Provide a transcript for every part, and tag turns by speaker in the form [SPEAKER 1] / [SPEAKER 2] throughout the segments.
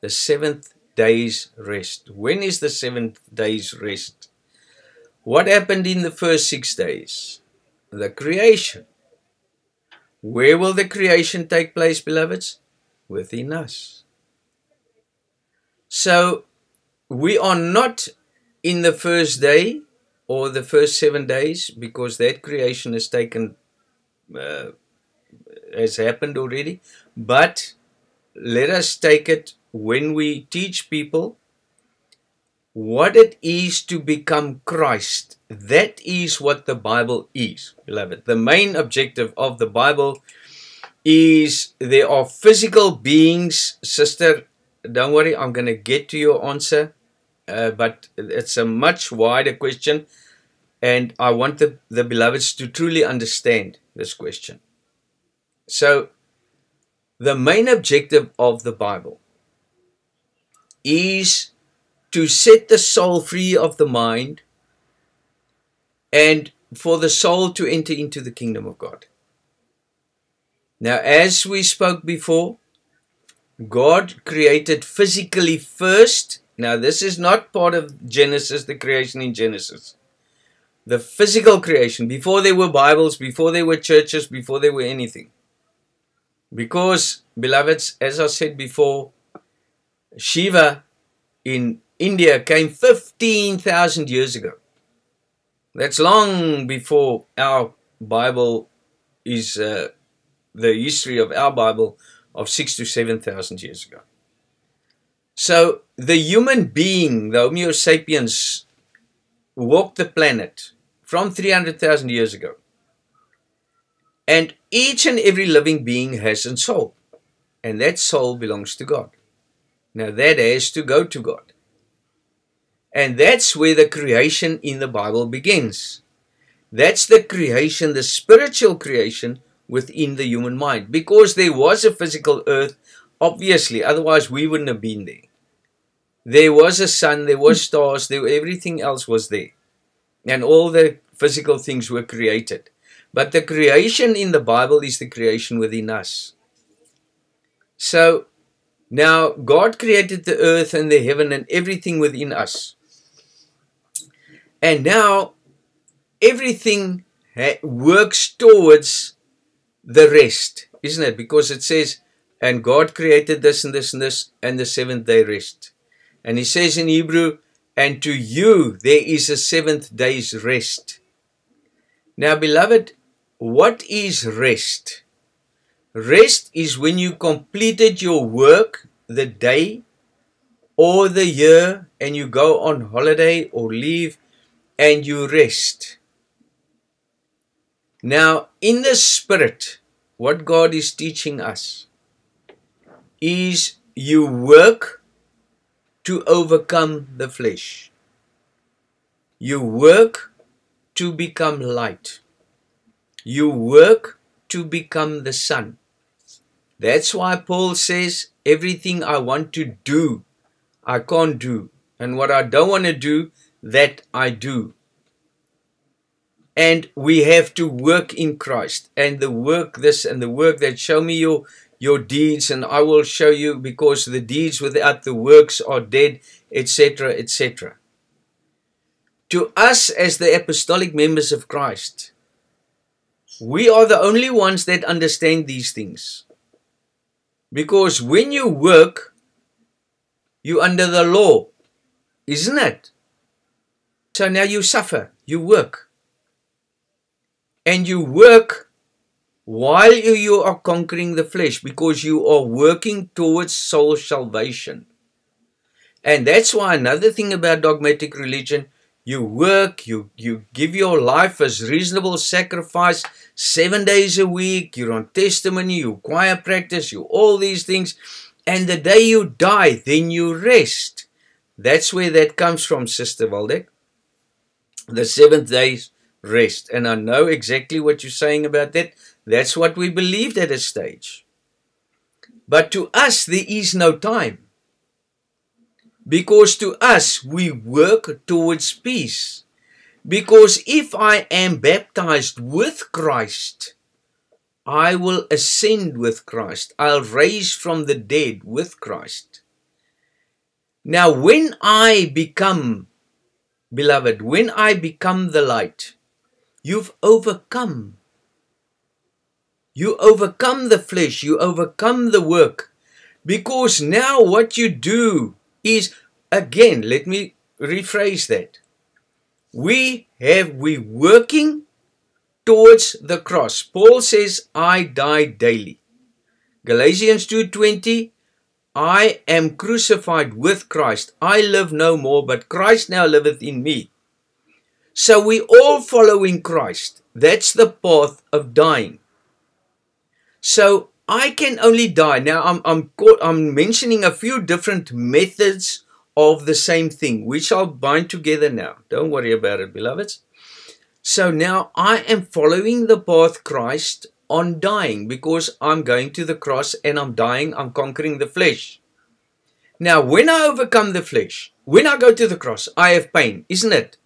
[SPEAKER 1] The seventh day's rest. When is the seventh day's rest? What happened in the first 6 days? The creation. Where will the creation take place, beloveds? Within us. So, we are not in the first day or the first 7 days, because that creation has happened already. But let us take it when we teach people what it is to become Christ. That is what the Bible is, beloved. The main objective of the Bible is there are physical beings. Sister, don't worry, I'm going to get to your answer. But it's a much wider question, and I want the beloveds to truly understand this question. So, the main objective of the Bible is to set the soul free of the mind and for the soul to enter into the kingdom of God. Now, as we spoke before, God created physically first. Now, this is not part of Genesis, the creation in Genesis. The physical creation, before there were Bibles, before there were churches, before there were anything. Because, beloveds, as I said before, Shiva in India came 15,000 years ago. That's long before our Bible is the history of our Bible of 6,000 to 7,000 years ago. So the human being, the Homo sapiens, walked the planet from 300,000 years ago. And each and every living being has a soul. And that soul belongs to God. Now that has to go to God. And that's where the creation in the Bible begins. That's the creation, the spiritual creation within the human mind. Because there was a physical earth, obviously, otherwise we wouldn't have been there. There was a sun, there was stars, everything else was there. And all the physical things were created. But the creation in the Bible is the creation within us. So, now God created the earth and the heaven and everything within us. And now, everything works towards the rest, isn't it? Because it says, and God created this and this and this, and the seventh day rest. And he says in Hebrew, and to you there is a seventh day's rest. Now, beloved, what is rest? Rest is when you completed your work, the day or the year, and you go on holiday or leave and you rest. Now, in the Spirit, what God is teaching us is you work to overcome the flesh. You work to become light. You work to become the sun. That's why Paul says, everything I want to do, I can't do. And what I don't want to do, that I do. And we have to work in Christ. And the work this and the work that, show me your deeds and I will show you, because the deeds without the works are dead, etc., etc. To us as the apostolic members of Christ, we are the only ones that understand these things. Because when you work, you're under the law, isn't it? So now you suffer, you work. And you work while you are conquering the flesh, because you are working towards soul salvation. And that's why another thing about dogmatic religion, you work, you give your life as reasonable sacrifice 7 days a week, you're on testimony, you choir practice, you all these things, and the day you die, then you rest. That's where that comes from, Sister Waldeck. The seventh day's rest. And I know exactly what you're saying about that. That's what we believed at a stage. But to us, there is no time. Because to us, we work towards peace. Because if I am baptized with Christ, I will ascend with Christ. I'll raise from the dead with Christ. Now, when I become, beloved, when I become the light, you've overcome. You overcome the flesh. You overcome the work. Because now what you do is, again, let me rephrase that. We working towards the cross. Paul says, I die daily. Galatians 2:20, I am crucified with Christ. I live no more, but Christ now liveth in me. So we all following Christ. That's the path of dying. So I can only die. Now I'm mentioning a few different methods of the same thing, which I'll bind together now. Don't worry about it, beloveds. So now I am following the path Christ on dying, because I'm going to the cross and I'm dying, I'm conquering the flesh. Now, when I overcome the flesh, when I go to the cross, I have pain, isn't it?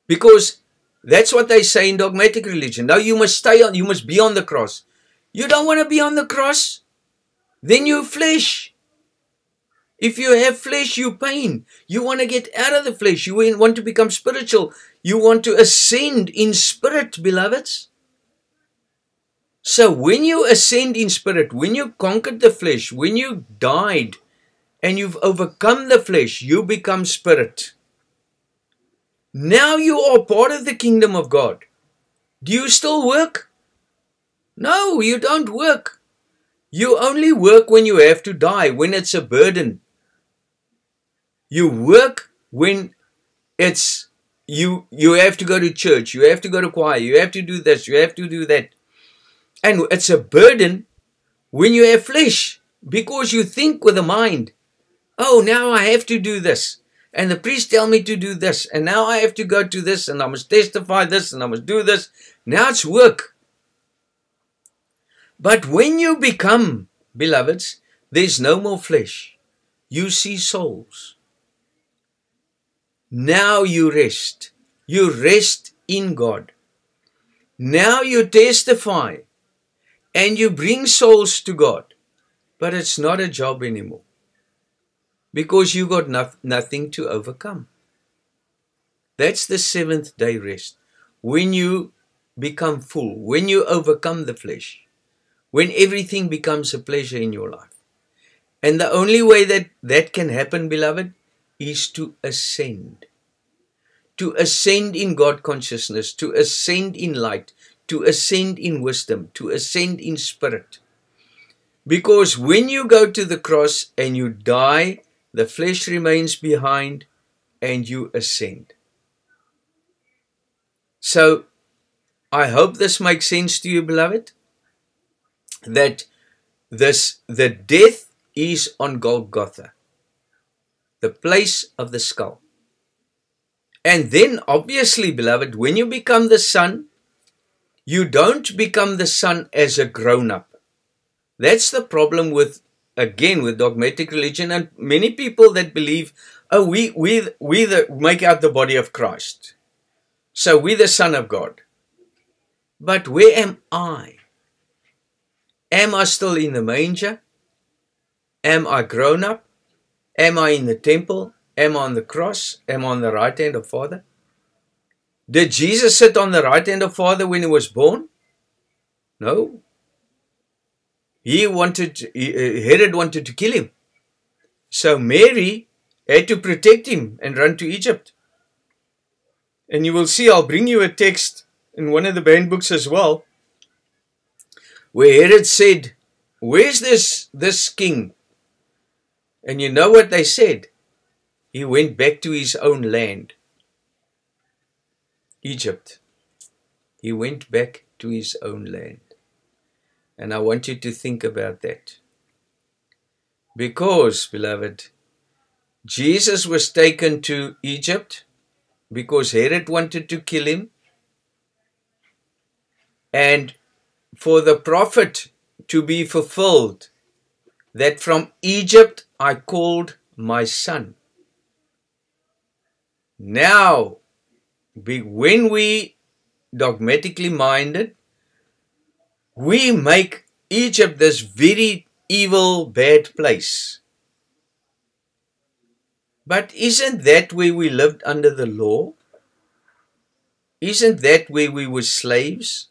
[SPEAKER 1] Because that's what they say in dogmatic religion. Now you must you must be on the cross. You don't want to be on the cross? Then you flesh. If you have flesh, you pain. You want to get out of the flesh. You want to become spiritual. You want to ascend in spirit, beloveds. So when you ascend in spirit, when you conquered the flesh, when you died and you've overcome the flesh, you become spirit. Now you are part of the kingdom of God. Do you still work? No, you don't work. You only work when you have to die, when it's a burden. You work when it's you have to go to church, you have to go to choir, you have to do this, you have to do that. And it's a burden when you have flesh, because you think with the mind, oh, now I have to do this. And the priest tell me to do this. And now I have to go to this, and I must testify this, and I must do this. Now it's work. But when you become, beloveds, there's no more flesh. You see souls. Now you rest. You rest in God. Now you testify. And you bring souls to God. But it's not a job anymore. Because you got nothing to overcome. That's the seventh day rest. When you become full. When you overcome the flesh. When everything becomes a pleasure in your life. And the only way that can happen, beloved, is to ascend. To ascend in God consciousness. To ascend in light. To ascend in wisdom, to ascend in spirit. Because when you go to the cross and you die, the flesh remains behind and you ascend. So, I hope this makes sense to you, beloved. That the death is on Golgotha. The place of the skull. And then, obviously, beloved, when you become the Son, you don't become the Son as a grown-up. That's the problem with dogmatic religion and many people that believe, oh, we make out the body of Christ. So we're the Son of God. But where am I? Am I still in the manger? Am I grown up? Am I in the temple? Am I on the cross? Am I on the right hand of Father? Did Jesus sit on the right hand of Father when he was born? No. Herod wanted to kill him. So Mary had to protect him and run to Egypt. And you will see, I'll bring you a text in one of the banned books as well, where Herod said, where's this king? And you know what they said? He went back to his own land. Egypt. He went back to his own land. And I want you to think about that. Because, beloved, Jesus was taken to Egypt because Herod wanted to kill him. And for the prophet to be fulfilled, that from Egypt I called my son. Now, when we dogmatically minded, we make Egypt this very evil, bad place. But isn't that where we lived under the law? Isn't that where we were slaves?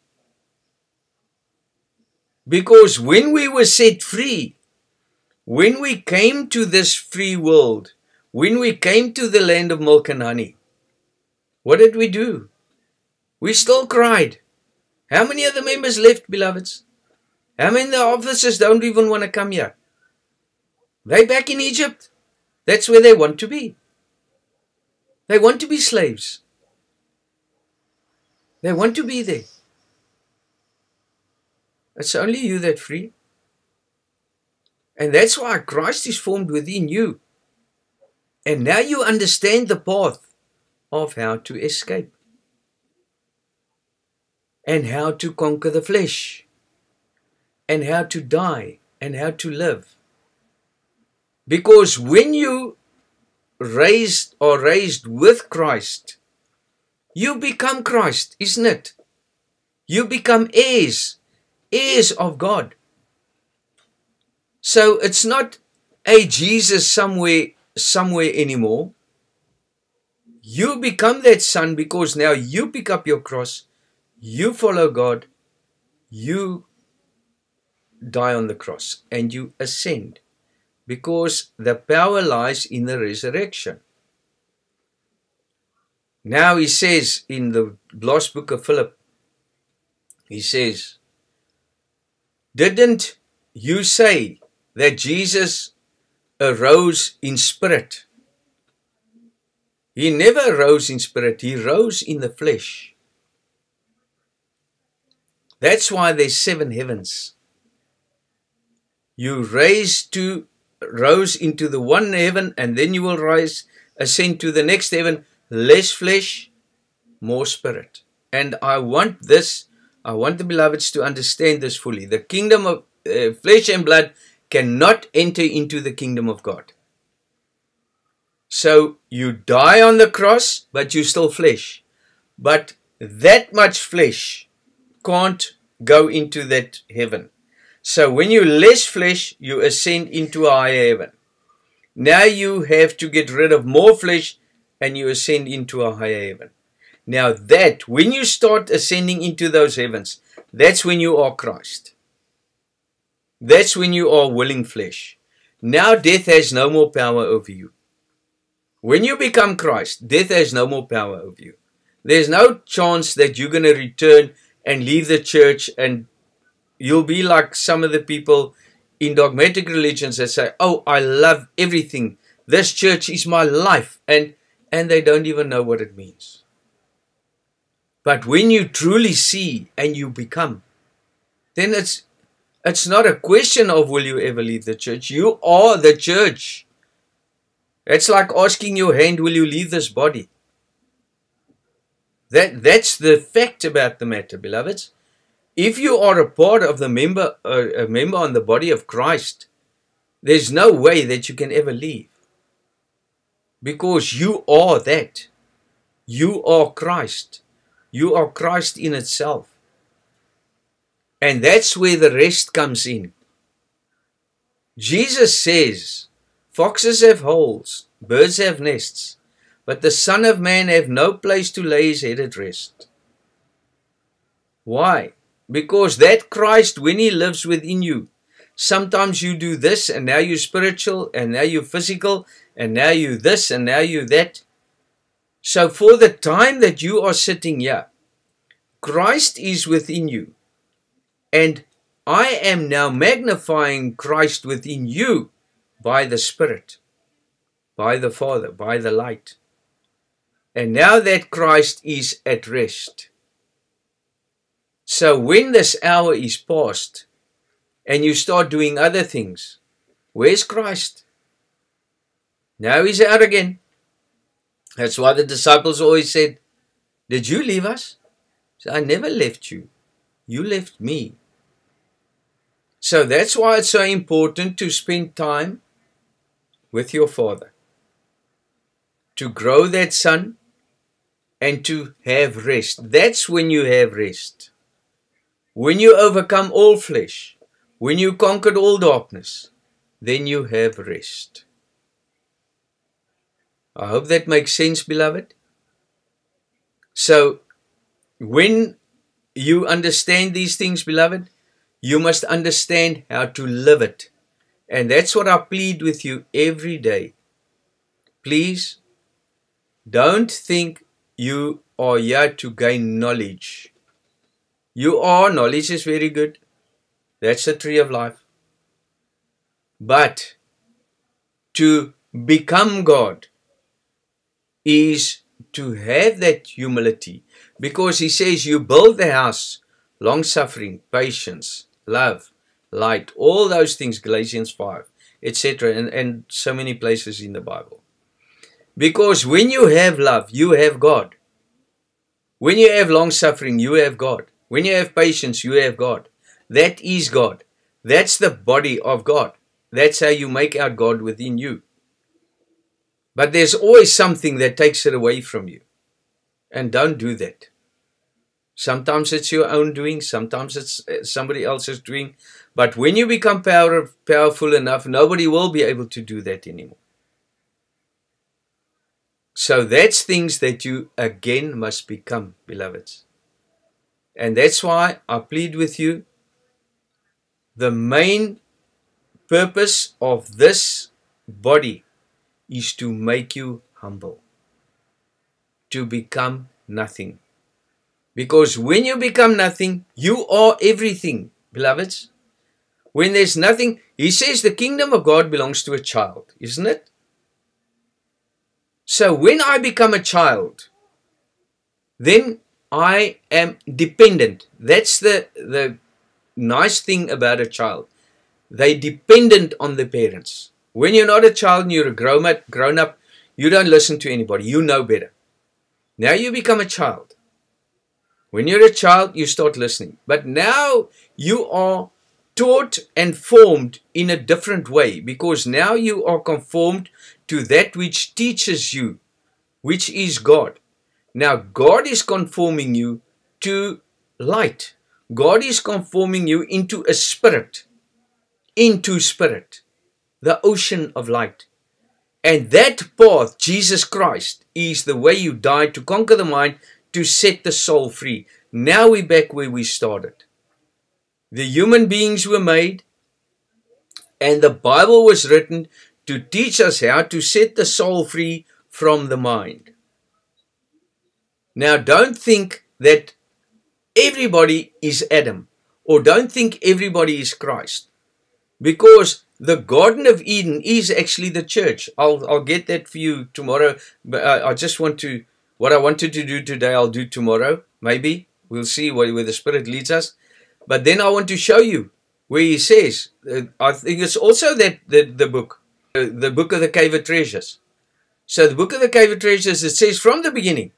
[SPEAKER 1] Because when we were set free, when we came to this free world, when we came to the land of milk and honey, what did we do? We still cried. How many of the members left, beloveds? How many of the officers don't even want to come here? They're back in Egypt. That's where they want to be. They want to be slaves. They want to be there. It's only you that's free. And that's why Christ is formed within you. And now you understand the path of how to escape. And how to conquer the flesh. And how to die. And how to live. Because when you are raised with Christ, you become Christ, isn't it? You become heirs of God. So it's not a Jesus somewhere anymore. You become that son because now you pick up your cross, you follow God, you die on the cross, and you ascend. Because the power lies in the resurrection. Now he says in the last book of Philip, he says, didn't you say that Jesus arose in spirit? He never arose in spirit, he rose in the flesh. That's why there's 7 heavens. You rose into the one heaven, and then you will ascend to the next heaven, less flesh, more spirit. And I want the beloveds to understand this fully. The kingdom of flesh and blood cannot enter into the kingdom of God. So you die on the cross, but you still flesh. But that much flesh can't go into that heaven. So when you less flesh, you ascend into a higher heaven. Now you have to get rid of more flesh and you ascend into a higher heaven. Now that, when you start ascending into those heavens, that's when you are Christ. That's when you are willing flesh. Now death has no more power over you. When you become Christ, death has no more power over you. There's no chance that you're going to return and leave the church and you'll be like some of the people in dogmatic religions that say, oh, I love everything. This church is my life. And they don't even know what it means. But when you truly see and you become, then it's not a question of will you ever leave the church. You are the church. It's like asking your hand, will you leave this body? That's the fact about the matter, beloveds. If you are a part of a member on the body of Christ, there's no way that you can ever leave. Because you are that. You are Christ. You are Christ in itself. And that's where the rest comes in. Jesus says, foxes have holes, birds have nests, but the Son of Man have no place to lay his head at rest. Why? Because that Christ, when he lives within you, sometimes you do this, and now you're spiritual, and now you're physical, and now you this, and now you that. So for the time that you are sitting here, Christ is within you. And I am now magnifying Christ within you by the Spirit, by the Father, by the light. And now that Christ is at rest. So when this hour is past and you start doing other things, where's Christ? Now he's out again. That's why the disciples always said, did you leave us? I never left you. You left me. So that's why it's so important to spend time with your Father. To grow that Son and to have rest. That's when you have rest. When you overcome all flesh, when you conquered all darkness, then you have rest. I hope that makes sense, beloved. So, when you understand these things, beloved, you must understand how to live it. And that's what I plead with you every day. Please, don't think you are here to gain knowledge. Knowledge is very good. That's the tree of life. But to become God is to have that humility, because he says you build the house, long suffering, patience, love, light, all those things, Galatians 5, etc., and so many places in the Bible. Because when you have love, you have God. When you have long suffering, you have God. When you have patience, you have God. That is God. That's the body of God. That's how you make out God within you. But there's always something that takes it away from you. And don't do that. Sometimes it's your own doing. Sometimes it's somebody else's doing. But when you become powerful enough, nobody will be able to do that anymore. So that's things that you again must become, beloveds. And that's why I plead with you. The main purpose of this body is to make you humble, to become nothing. Because when you become nothing, you are everything, beloveds. When there's nothing, he says the kingdom of God belongs to a child, isn't it? So when I become a child, then I am dependent. That's the nice thing about a child. They're dependent on the parents. When you're not a child and you're a grown up, you don't listen to anybody. You know better. Now you become a child. When you're a child, you start listening. But now you are taught and formed in a different way, because now you are conformed to that which teaches you, which is God. Now God is conforming you to light. God is conforming you into a spirit, the ocean of light. And that path, Jesus Christ, is the way you died to conquer the mind, to set the soul free. Now we're back where we started. The human beings were made, and the Bible was written to teach us how to set the soul free from the mind. Now don't think that everybody is Adam, or don't think everybody is Christ, because the Garden of Eden is actually the church. I'll get that for you tomorrow, but I just want to, what I wanted to do today, I'll do tomorrow, maybe. We'll see where the Spirit leads us. But then I want to show you where he says, I think it's also that the book of the Cave of Treasures. So the book of the Cave of Treasures, it says from the beginning,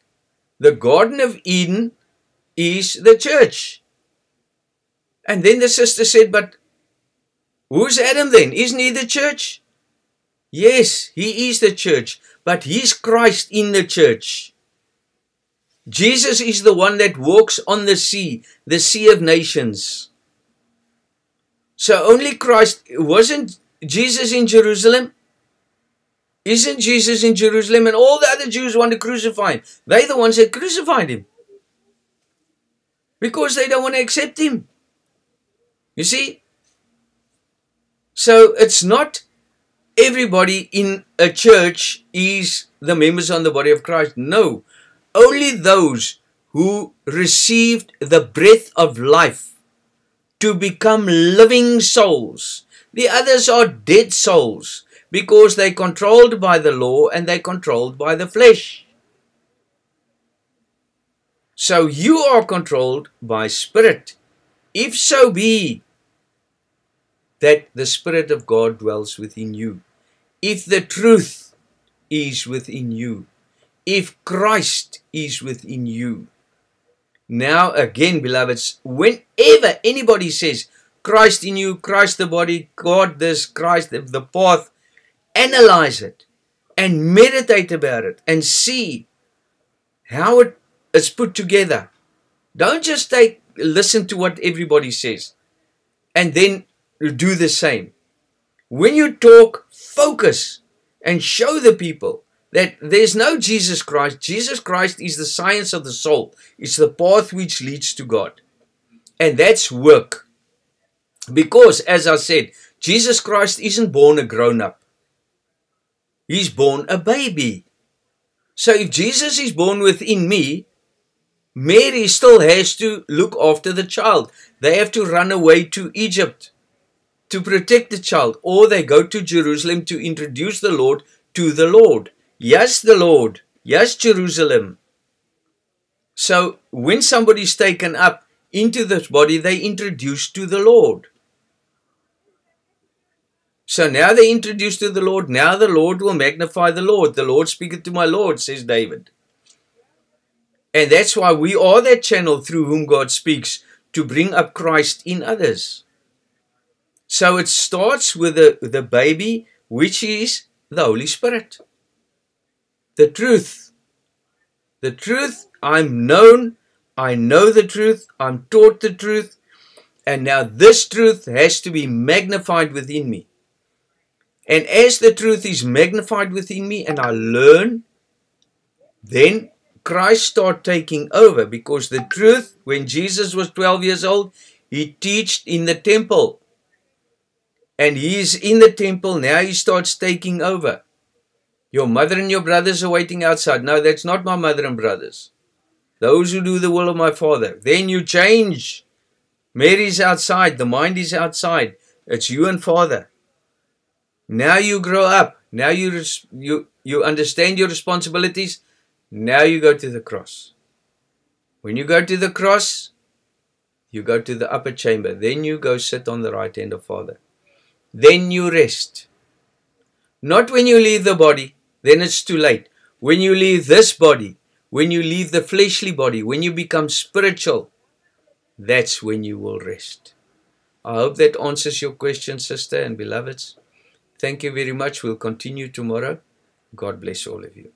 [SPEAKER 1] the Garden of Eden is the church. And then the sister said, but who's Adam then? Isn't he the church? Yes, he is the church, but he's Christ in the church. Jesus is the one that walks on the sea of nations. So only Christ, wasn't Jesus in Jerusalem? Isn't Jesus in Jerusalem? And all the other Jews want to crucify him. They're the ones that crucified him, because they don't want to accept him. You see? So it's not everybody in a church is the members on the body of Christ. No. Only those who received the breath of life to become living souls. The others are dead souls, because they're controlled by the law and they're controlled by the flesh. So you are controlled by spirit, if so be that the Spirit of God dwells within you. If the truth is within you. If Christ is within you. Now again, beloveds, whenever anybody says, Christ in you, Christ the body, God this, Christ the path, analyze it and meditate about it and see how it is put together. Don't just listen to what everybody says and then do the same. When you talk, focus and show the people that there's no Jesus Christ. Jesus Christ is the science of the soul. It's the path which leads to God. And that's work. Because, as I said, Jesus Christ isn't born a grown-up. He's born a baby. So if Jesus is born within me, Mary still has to look after the child. They have to run away to Egypt to protect the child, or they go to Jerusalem to introduce the Lord to the Lord. Yes, the Lord. Yes, Jerusalem. So when somebody is taken up into this body, they introduce to the Lord. So now they introduce to the Lord. Now the Lord will magnify the Lord. The Lord speaketh to my Lord, says David. And that's why we are that channel through whom God speaks to bring up Christ in others. So it starts with the baby, which is the Holy Spirit. The truth. The truth, I'm known, I know the truth, I'm taught the truth, and now this truth has to be magnified within me. And as the truth is magnified within me and I learn, then Christ starts taking over, because the truth, when Jesus was 12 years old, he taught in the temple. And he is in the temple, now he starts taking over. Your mother and your brothers are waiting outside. No, that's not my mother and brothers. Those who do the will of my Father. Then you change. Mary's outside. The mind is outside. It's you and Father. Now you grow up. Now you understand your responsibilities. Now you go to the cross. When you go to the cross, you go to the upper chamber. Then you go sit on the right hand of Father. Then you rest. Not when you leave the body. Then it's too late. When you leave this body, when you leave the fleshly body, when you become spiritual, that's when you will rest. I hope that answers your question, sister and beloveds. Thank you very much. We'll continue tomorrow. God bless all of you.